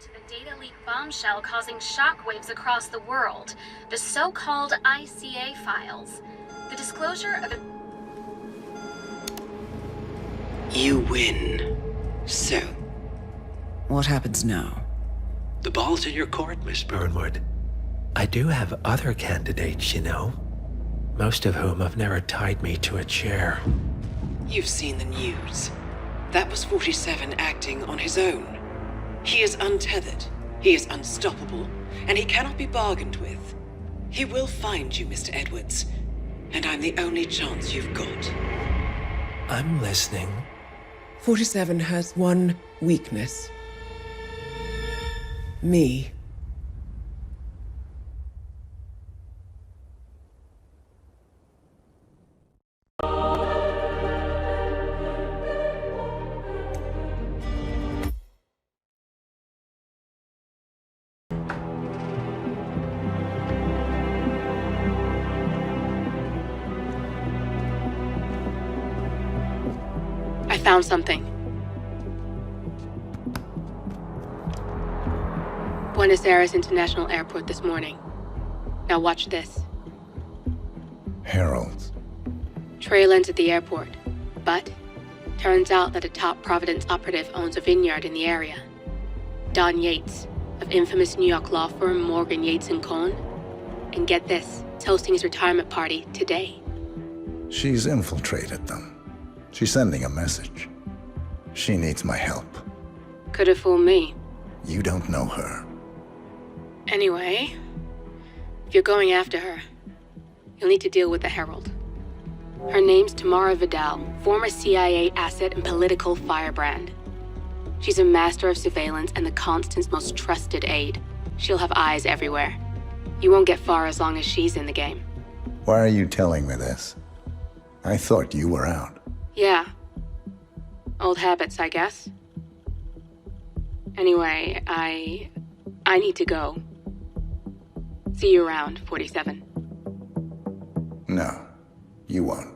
to the data leak bombshell causing shockwaves across the world, the so-called ICA files. The disclosure of... You win. So? What happens now? The ball's in your court, Miss Burnwood. I do have other candidates, you know. Most of whom have never tied me to a chair. You've seen the news. That was 47 acting on his own. He is untethered, he is unstoppable, and he cannot be bargained with. He will find you, Mr. Edwards, and I'm the only chance you've got. I'm listening. 47 has one weakness. Me. I found something. Buenos Aires International Airport this morning. Now watch this. Heralds. Trail ends at the airport, but turns out that a top Providence operative owns a vineyard in the area. Don Yates, of infamous New York law firm Morgan, Yates & Cohn. And get this, is hosting his retirement party today. She's infiltrated them. She's sending a message. She needs my help. Could have fooled me. You don't know her. Anyway, if you're going after her, you'll need to deal with the Herald. Her name's Tamara Vidal, former CIA asset and political firebrand. She's a master of surveillance and the Constant's most trusted aide. She'll have eyes everywhere. You won't get far as long as she's in the game. Why are you telling me this? I thought you were out. Yeah. Old habits, I guess. Anyway, I need to go. See you around, 47. No, you won't.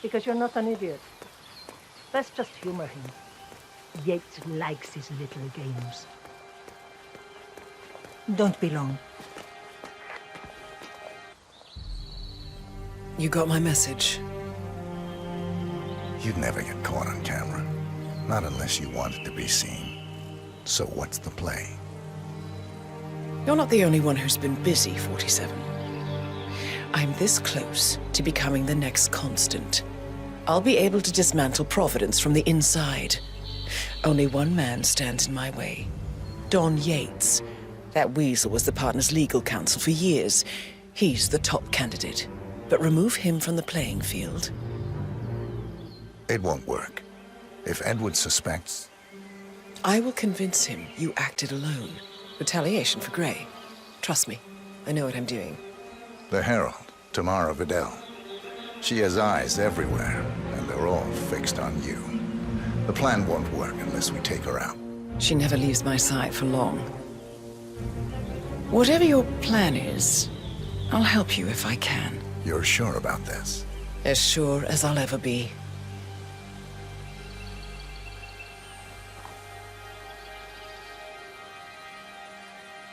Because you're not an idiot. Let's just humor him. Yates likes his little games. Don't be long. You got my message. You'd never get caught on camera. Not unless you wanted to be seen. So what's the play? You're not the only one who's been busy, 47. I'm this close to becoming the next Constant. I'll be able to dismantle Providence from the inside. Only one man stands in my way. Don Yates. That weasel was the partner's legal counsel for years. He's the top candidate. But remove him from the playing field. It won't work. If Edward suspects... I will convince him you acted alone. Retaliation for Grey. Trust me, I know what I'm doing. The Herald, Tamara Vidal. She has eyes everywhere, and they're all fixed on you. The plan won't work unless we take her out. She never leaves my side for long. Whatever your plan is, I'll help you if I can. You're sure about this? As sure as I'll ever be.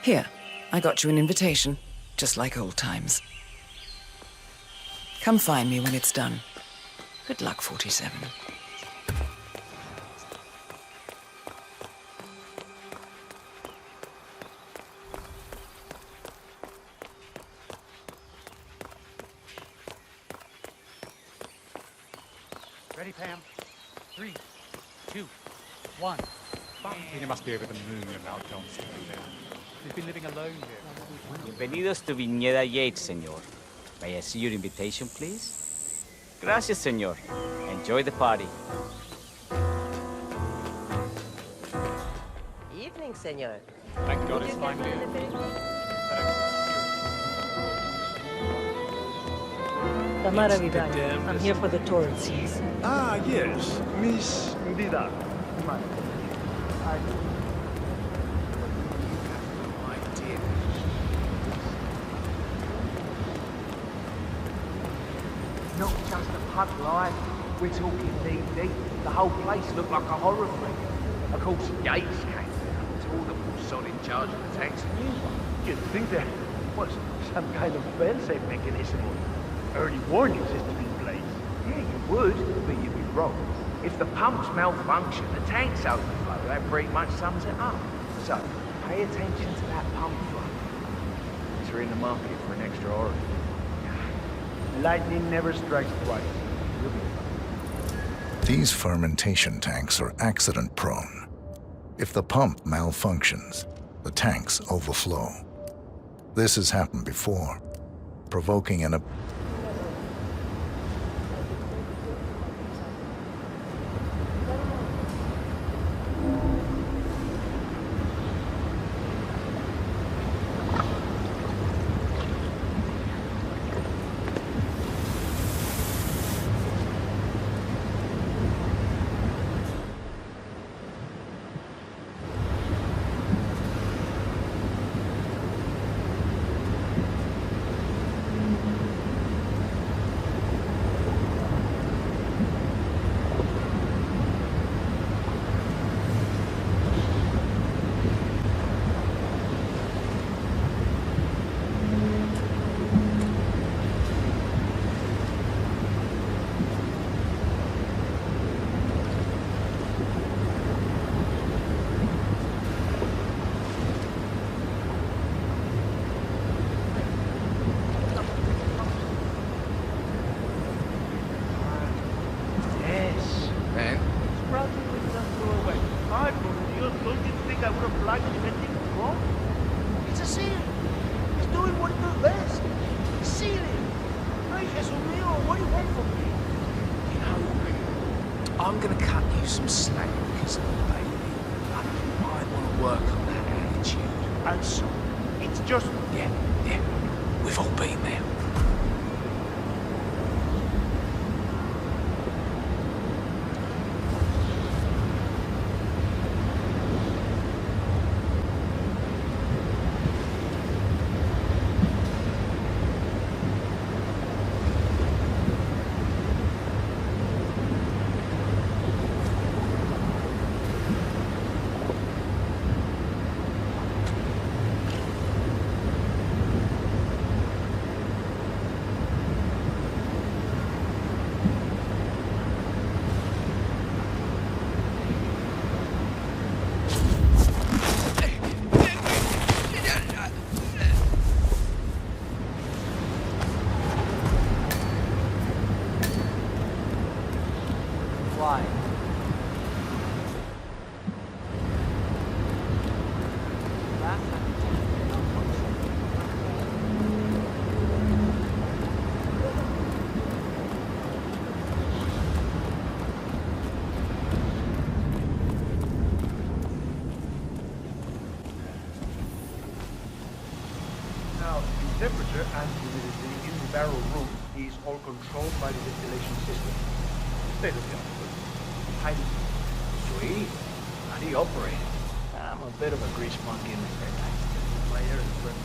Here, I got you an invitation, just like old times. Come find me when it's done. Good luck, 47. Ready, Pam? 3, 2, 1, He must be over the moon about John Stadia. He's been living alone here. Bienvenidos to Viñeda Yates, señor. May I see your invitation, please? Gracias, señor. Enjoy the party. Evening, senor. Thank God it's finally Tamara Vidal. I'm here for the Torrid Seas. Ah, yes. Miss Vidal. My dear. Not just a pub life. We're talking deep. The whole place looked like a horror film. Of course, Yates came down. All the boss in charge of the tanks and you. You'd think there was some kind of fail-safe mechanism or early warning system in place. Yeah, you would, but you'd be wrong. If the pumps malfunction, the tanks overflow. That pretty much sums it up. So, pay attention to that pump flow. Because we're in the market for an extra orifice. Lightning never strikes twice. You'll be fine. These fermentation tanks are accident-prone. If the pump malfunctions, the tanks overflow. This has happened before, provoking an I'm gonna cut you some slack because of the baby. You might want to work on that attitude. And so, it's just... Yeah. We've all been there. Temperature and humidity in the barrel room is all controlled by the ventilation system. State of the art. Highly sweet. How do you operate it? I'm a bit of a grease monkey in the head. My air is friendly.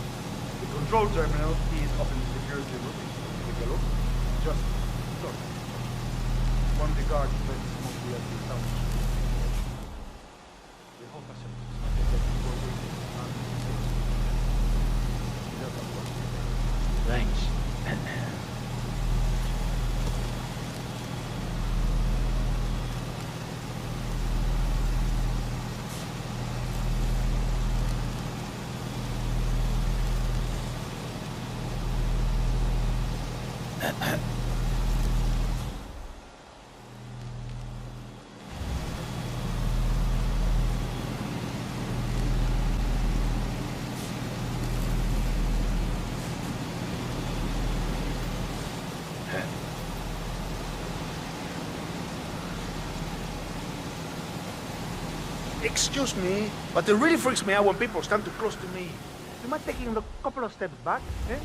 The control terminal is up in the security room. Take a look. Just look. One of the guards places mostly at the sound. The whole facility is not detected for waiting. Thanks. Excuse me, but it really freaks me out when people stand too close to me. You mind taking a couple of steps back, eh?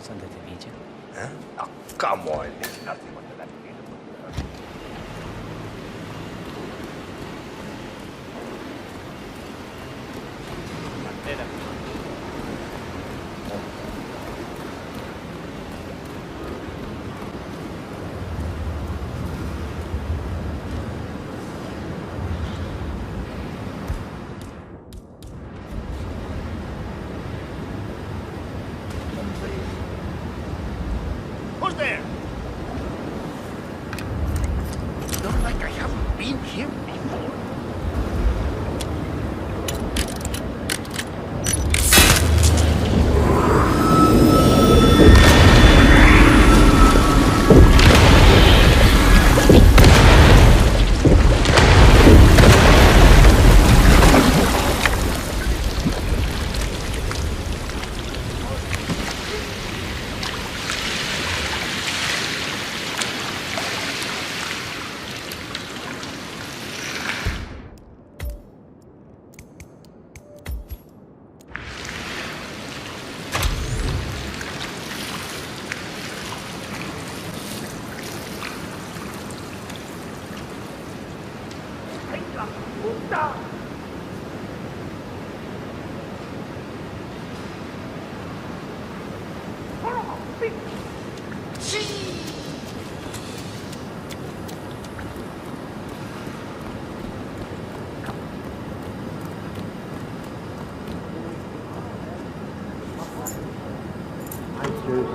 Under the region. Huh? Oh, come on, there's nothing under that beautiful. Who's there? Not like I haven't been here before.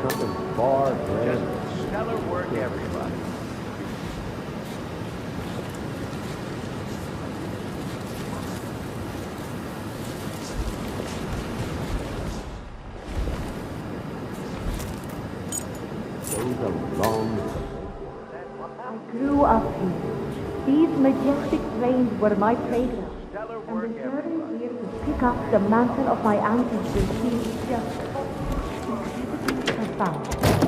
Something far greater. Stellar work, everybody. I grew up here. These majestic plains were my playground. And the journey here to pick up the mantle of my ancestors seems just incredibly profound.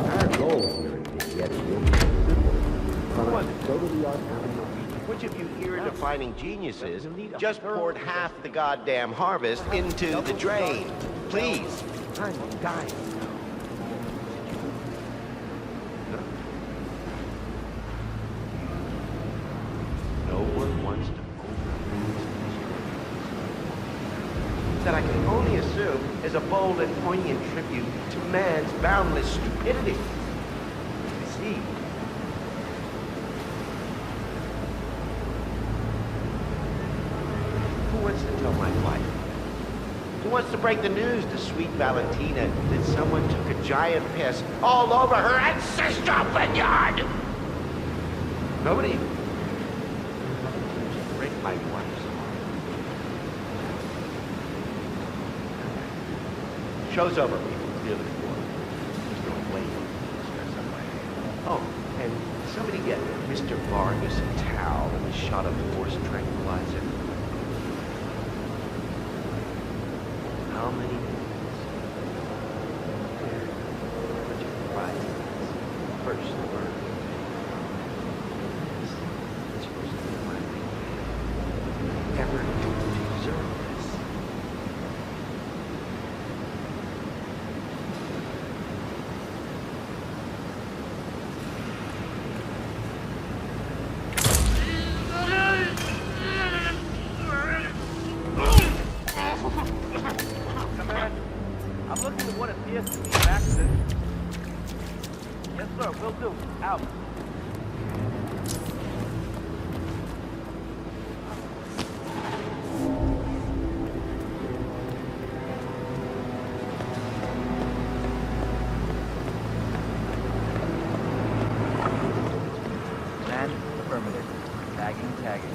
Our goal here is to get Which of you ear-defining geniuses just poured half the goddamn harvest into the drain? Please. I'm dying. is a bold and poignant tribute to man's boundless stupidity. You see, who wants to tell my wife? Who wants to break the news to sweet Valentina that someone took a giant piss all over her ancestral vineyard? Nobody? Break my wife's heart. Show's over, people. Clear the floor. There's no way to stress up my head. Oh, and somebody get Mr. Vargas a towel and a shot of force tranquilizer. How many minutes? But you prizes. First word. It's supposed to be my thing. Ever deserve this? I'm looking at what appears to be an accident. Yes, sir, will do. Out. Man, affirmative. Tagging.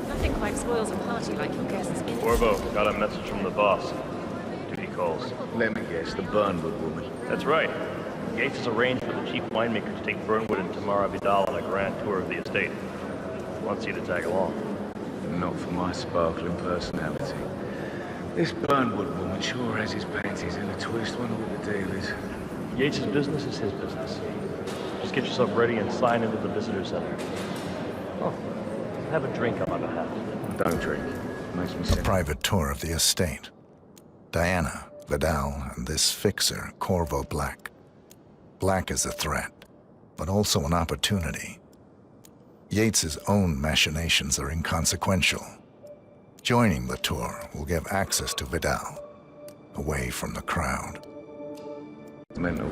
Nothing quite spoils a party like your guests in it. Corvo, got a message from the boss. Duty calls. Let me guess, the Burnwood woman. That's right. Gates has arranged for the chief winemaker to take Burnwood and Tamara Vidal on a grand tour of the estate. Wants you to tag along. Not for my sparkling personality. This Burnwood woman sure has his panties in a twist. Wonder what the deal is. Yates' business is his business. Just get yourself ready and sign into the visitor center. Oh, have a drink on my behalf. Don't drink. Makes me sick. A private tour of the estate. Diana, Vidal, and this fixer, Corvo Black. Black is a threat, but also an opportunity. Yates's own machinations are inconsequential. Joining the tour will give access to Vidal, away from the crowd. Mental.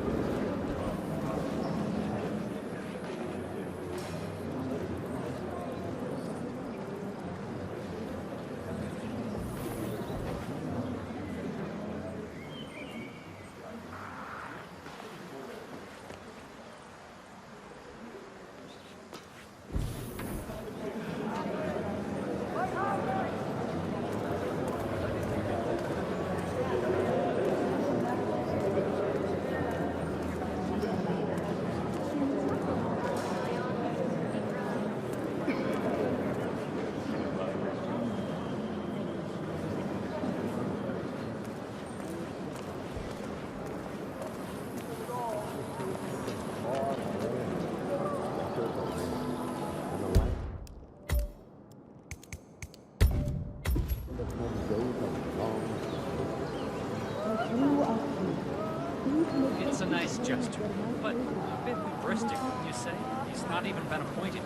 It's a nice gesture, but a bit hubristic, wouldn't you say? He's not even been appointed.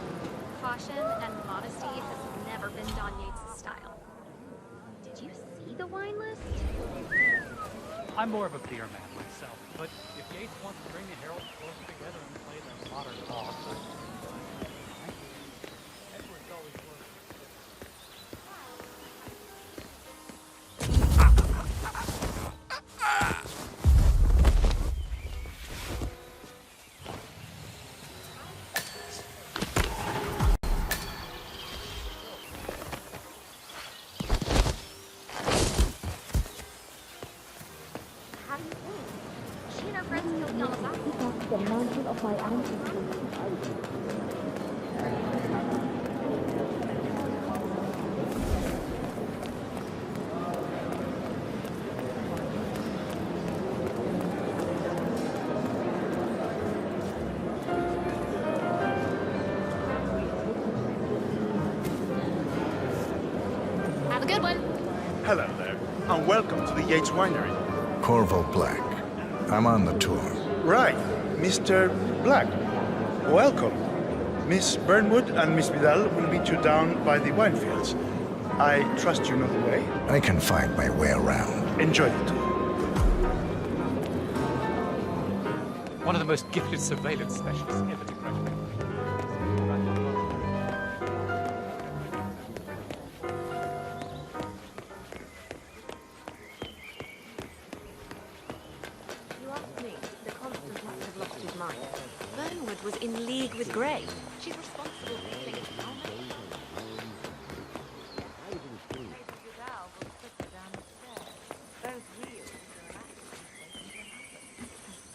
Caution and modesty has never been Don Yates' style. Did you see the wine list? I'm more of a beer man myself, but if Yates wants to bring the Herald closer together and play their modern cause, Edward's always worked. How do you think? She and her friends killed me on the back. The mantle of my ancestors. Have a good one. Hello there. Oh welcome to the Yates Winery. Corvo Black. I'm on the tour. Right, Mr. Black. Welcome. Miss Burnwood and Miss Vidal will meet you down by the wine fields. I trust you know the way. I can find my way around. Enjoy the tour. One of the most gifted surveillance specialists ever to graduate. You asked me. The Constant must have lost his mind. Burnwood was in league with Grey. She's responsible for killing his helmet.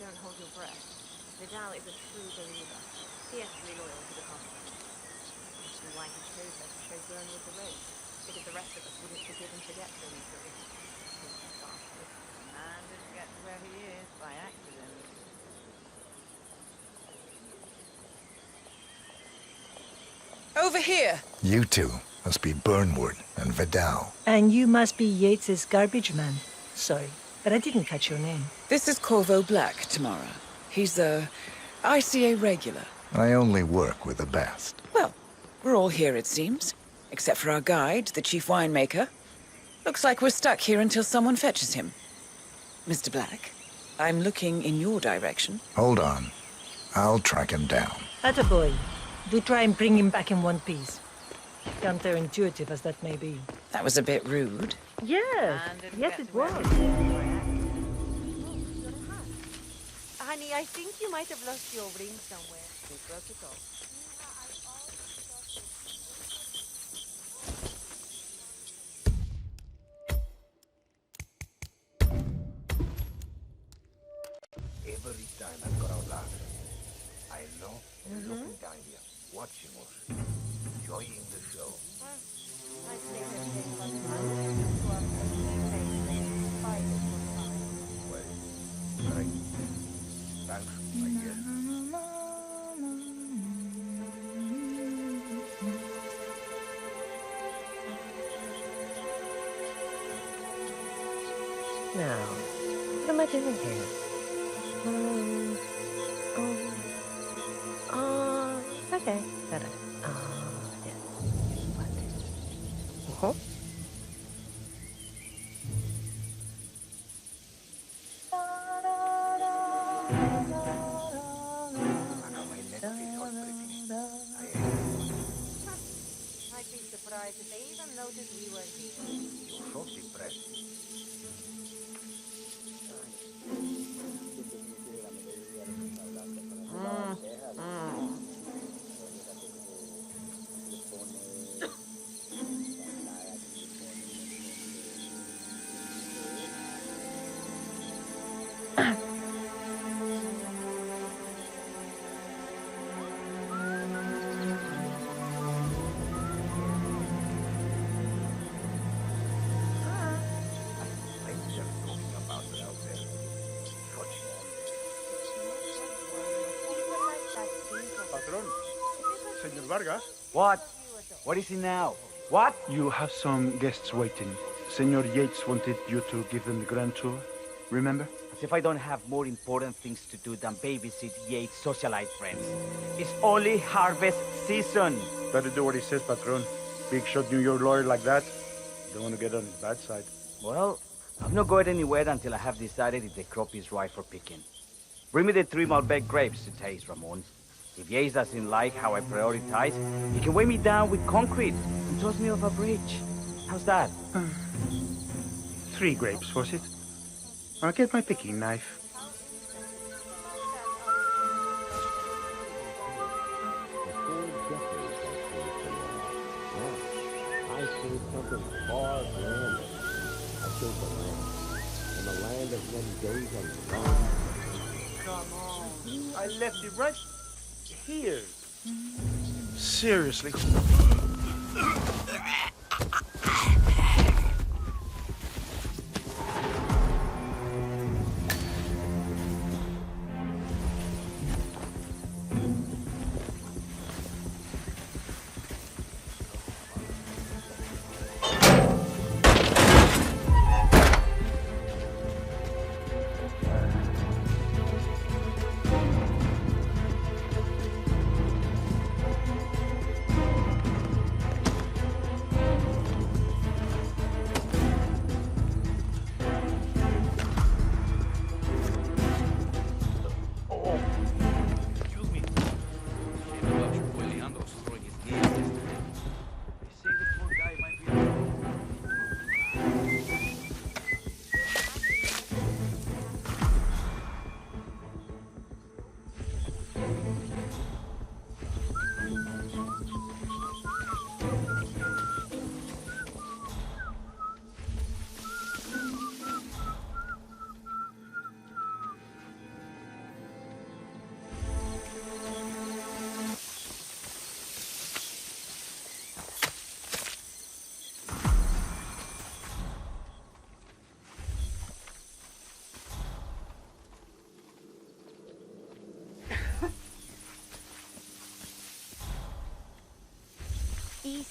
Don't hold your breath. Vidal is a true believer. Fiercely loyal to the Constant. Which is why he chose her to show Burnwood the ropes. Because the rest of us wouldn't forgive and forget so easily. Man didn't get to where he is by accident. Over here! You two must be Burnwood and Vidal. And you must be Yates's garbage man. Sorry, but I didn't catch your name. This is Corvo Black, Tamara. He's a ICA regular. I only work with the best. Well, we're all here, it seems. Except for our guide, the chief winemaker. Looks like we're stuck here until someone fetches him. Mr. Black, I'm looking in your direction. Hold on. I'll track him down. Attaboy. Do try and bring him back in one piece. Counterintuitive as that may be. That was a bit rude. Yes, yes it was. Honey, I think you might have lost your ring somewhere. Every time I go out laughing, I know they're looking down here, watching us, enjoying the show. Well, right. Thanks, I guess. Now, what am I doing here? Okay. Got it. Yes. What? I'd be surprised if they even noticed we were here. You're so depressed. Patron, Senor Vargas. What? What is it now? What? You have some guests waiting. Senor Yates wanted you to give them the grand tour. Remember? As if I don't have more important things to do than babysit Yates' socialite friends. It's only harvest season. Better do what he says, Patron. Big shot New York lawyer like that. Don't want to get on his bad side. Well, I'm not going anywhere until I have decided if the crop is right for picking. Bring me the 3 Malbec grapes to taste, Ramon. If Yates doesn't like how I prioritize, he can weigh me down with concrete and toss me off a bridge. How's that? 3 grapes, was it? I'll get my picking knife. I see something far grander. I think the land. And the land of Mendoza and Romania. Come on. I left it right here. Seriously.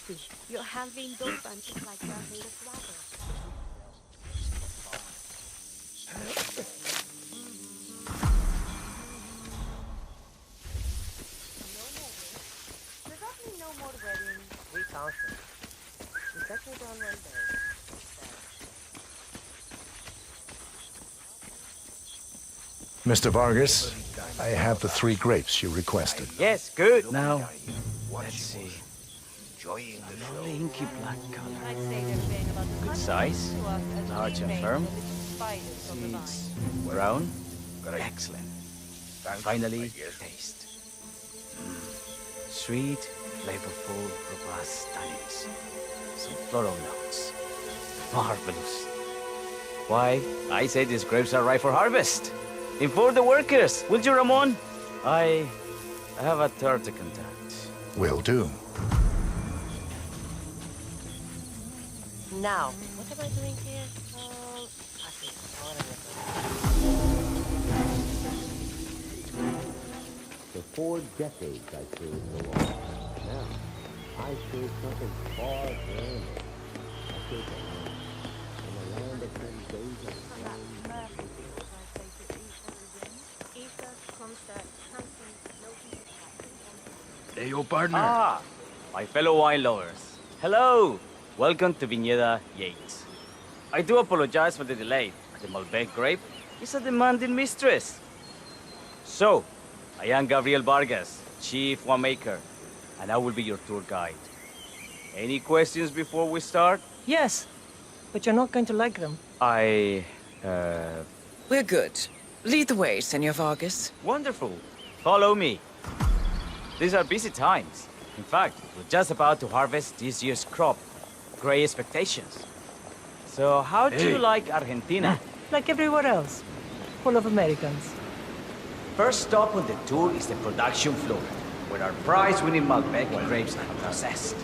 happy. Your hand being done just like that made us rather. Does that mean no more weddings? We can't. We settle down one day. Mr. Vargas, I have the 3 grapes you requested. Yes, good. Now, let's see. Lovely inky black color. I'd say they're paying about Good size, large and firm. Seeds brown, excellent. Finally, taste. Sweet, flavorful, robust tannins. Some floral notes. Marvelous. Why, I say these grapes are ripe for harvest. Inform the workers, will you, Ramon? I have a third to contact. Will do. Now, what am I doing here? I see. For 4 decades I served the law. Now, I serve something far grander. I serve the land. In a land of Mendoza. Hey, your partner. Ah, my fellow wine lovers. Hello. Welcome to Viñeda Yates. I do apologize for the delay. The Malbec grape is a demanding mistress. So, I am Gabriel Vargas, Chief Winemaker, and I will be your tour guide. Any questions before we start? Yes, but you're not going to like them. We're good. Lead the way, Senor Vargas. Wonderful. Follow me. These are busy times. In fact, we're just about to harvest this year's crop. Great expectations. So, how do you like Argentina? Like everywhere else. Full of Americans. First stop on the tour is the production floor, where our prize-winning Malbec grapes are processed.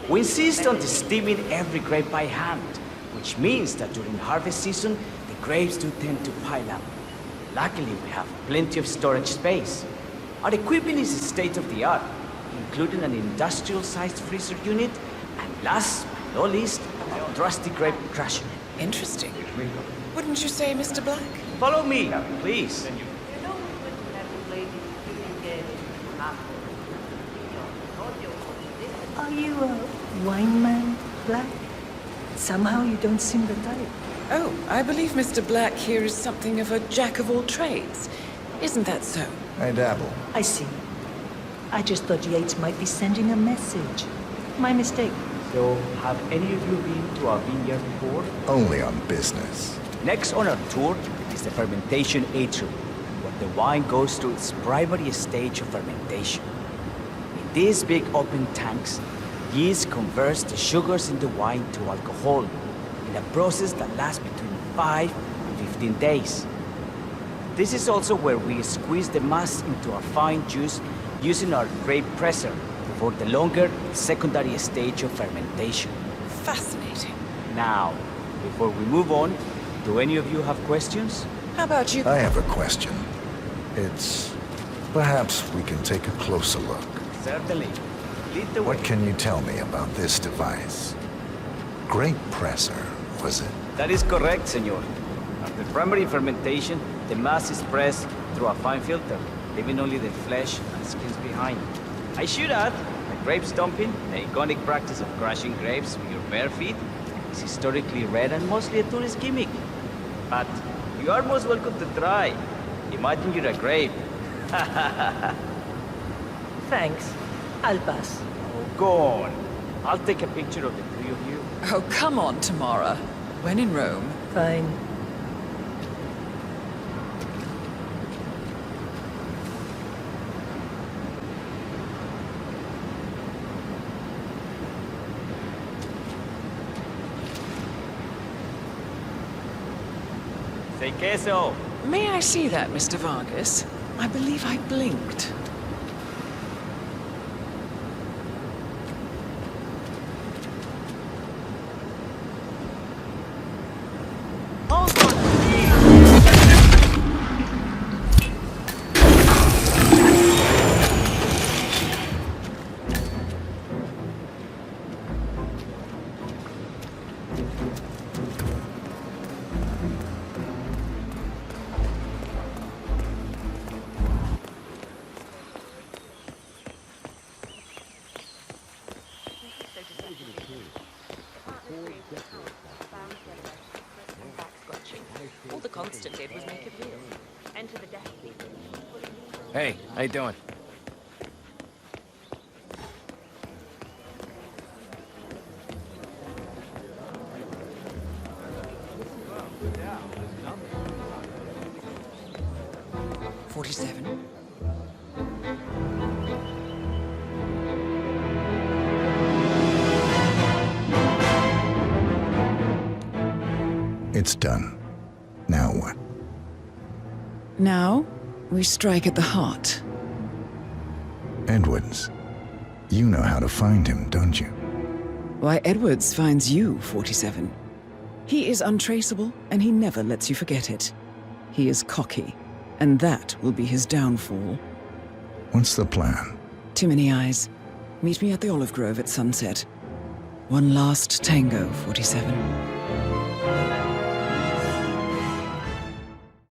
We insist on steaming every grape by hand, which means that during harvest season, the grapes do tend to pile up. Luckily, we have plenty of storage space. Our equipment is state-of-the-art, including an industrial-sized freezer unit, and last but not least, a trusty grape crusher. Interesting. Wouldn't you say, Mr. Black? Follow me, please. Are you a wine man, Black? Somehow you don't seem the type. Oh, I believe Mr. Black here is something of a jack of all trades. Isn't that so? I dabble. I see. I just thought Yates might be sending a message. My mistake. So, have any of you been to our vineyard before? Only on business. Next on our tour is the fermentation atrium, where the wine goes through its primary stage of fermentation. In these big open tanks, yeast converts the sugars in the wine to alcohol, in a process that lasts between 5 and 15 days. This is also where we squeeze the mass into a fine juice using our grape presser for the longer secondary stage of fermentation. Fascinating. Now, before we move on, do any of you have questions? How about you? I have a question. It's... perhaps we can take a closer look. Certainly. Lead the way. What can you tell me about this device? Grape presser, was it? That is correct, senor. After primary fermentation, the mass is pressed through a fine filter, leaving only the flesh and skins behind. I should add that grape stomping, the iconic practice of crushing grapes with your bare feet, is historically rare and mostly a tourist gimmick. But you are most welcome to try. Imagine you're a grape. Thanks. I'll pass. Oh, go on. I'll take a picture of the 3 of you. Oh, come on, Tamara. When in Rome. Fine. Say queso. May I see that, Mr. Vargas? I believe I blinked. constant did was make it real. Enter the death lead. Hey, how you doing? It's done. Now what? Now, we strike at the heart. Edwards. You know how to find him, don't you? Why, Edwards finds you, 47. He is untraceable, and he never lets you forget it. He is cocky, and that will be his downfall. What's the plan? Too many eyes. Meet me at the olive grove at sunset. One last tango, 47.